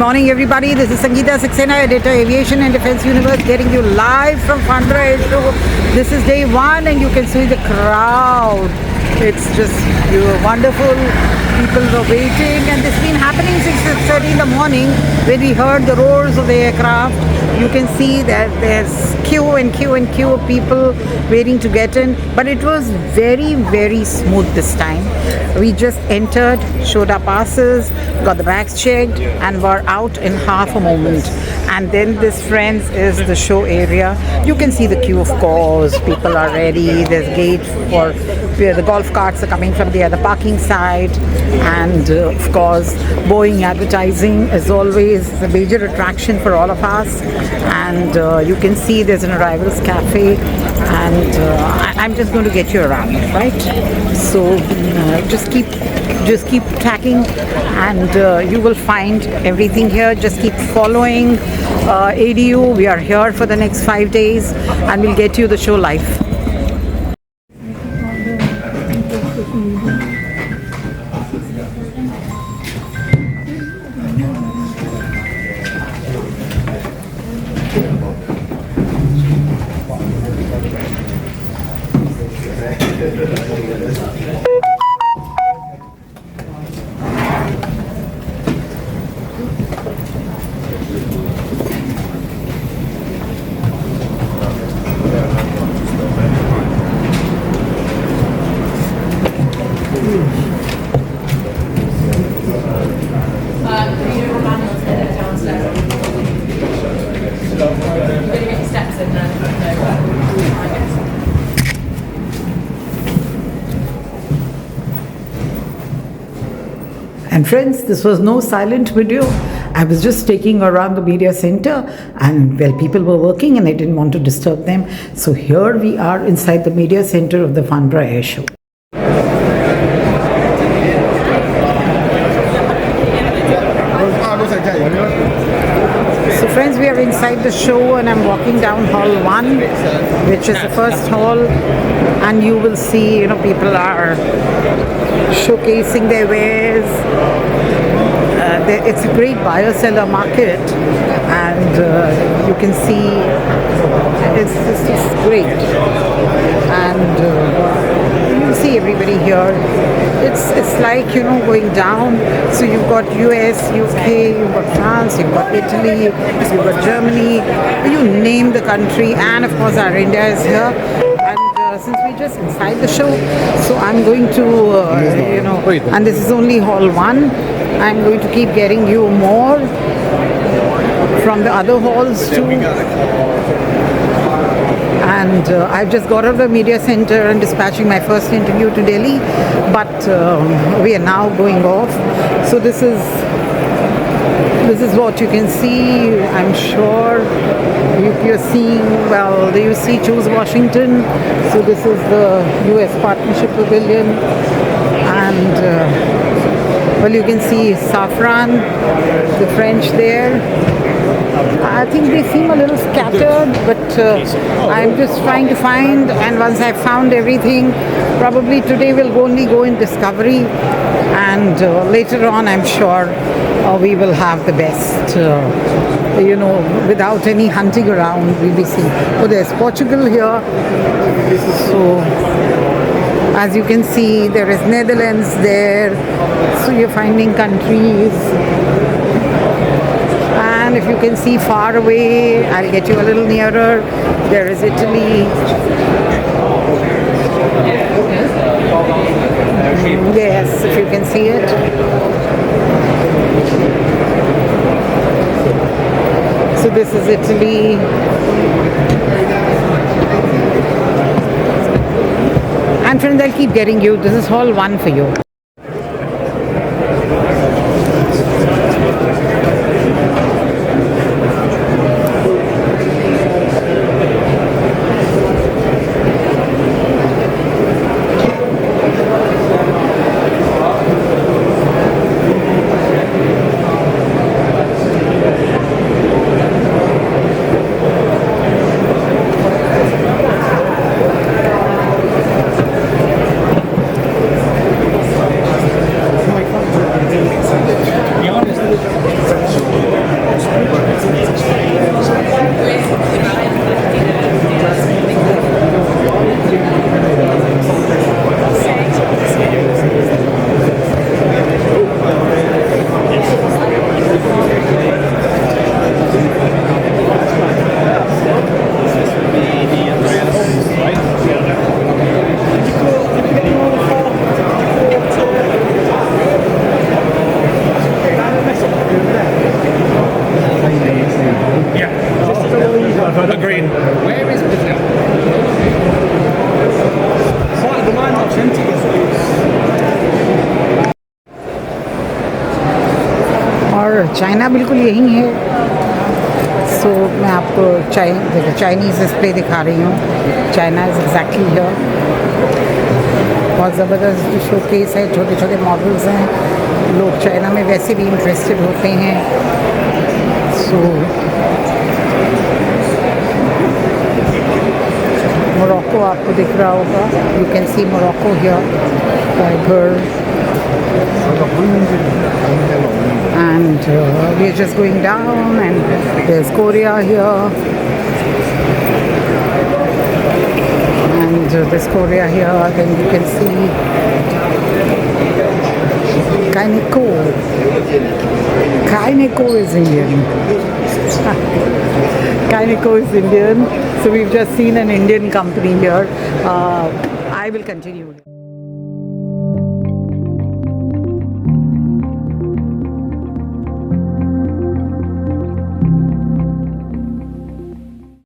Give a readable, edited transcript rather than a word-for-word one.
morning, everybody. This is Sangeeta Saxena, editor, Aviation and Defense Universe, getting you live from Farnborough Airshow. This is day one, and you can see the crowd. It's just wonderful. People were waiting, and it's been happening since 6:30 in the morning. When we heard the roars of the aircraft, you can see that there's queue and queue and queue of people waiting to get in. But it was very, very smooth this time. We just entered, showed our passes, got the bags checked, and were out in half a moment. And then this, friends, is the show area. You can see the queue, of course. People are ready. There's gate for where the golf carts are coming from the other parking side. And of course, Boeing advertising is always a major attraction for all of us. And you can see there's an arrivals cafe. And I'm just going to get you around, right? So just keep tracking, and you will find everything here. Just keep following ADU. We are here for the next 5 days, and we'll get you the show live. And friends, this was no silent video. I was just taking around the media center, and well, people were working and I didn't want to disturb them. So here we are inside the media center of the Farnborough Airshow. So friends, we are inside the show, and I'm walking down hall 1, which is the first hall, and you will see, people are showcasing their wares. It's a great buyer-seller market, and you can see it's just great. And you see everybody here. It's like going down. So you've got US, UK, you've got France, you've got Italy, you've got Germany. You name the country, and of course our India is here. Since we're just inside the show, so I'm going to, and this is only hall 1, I'm going to keep getting you more from the other halls too. And I've just got out of the media center and dispatching my first interview to Delhi, but we are now going off. So this is what you can see. I'm sure you're seeing, well, you see Choose Washington. So this is the US Partnership Pavilion, and well, you can see Safran, the French there. I think they seem a little scattered, but I'm just trying to find, and once I've found everything, probably today we'll only go in Discovery, and later on I'm sure we will have the best, without any hunting around, we'll be seeing. Oh, there's Portugal here. So as you can see, there is Netherlands there. So you're finding countries. And if you can see far away, I'll get you a little nearer. There is Italy. Yes, if you can see it. So this is Italy. And friends, I'll keep getting you. This is hall 1 for you. China बिल्कुल यही है। सो मैं आपको Chinese display दिखा रही हूँ। China is exactly here. बहुत ज़बरदस्त शोकेस है, छोटे छोटे मॉडल्स हैं। लोग चाइना में वैसे भी इंटरेस्टेड होते हैं। सो मोरक्को आपको दिख रहा होगा। You can see Morocco here, घर। And we are just going down, and there's Korea here, and there's Korea here. Then you can see Kaineko. Kaineko is Indian. Kaineko is Indian. So we've just seen an Indian company here. I will continue.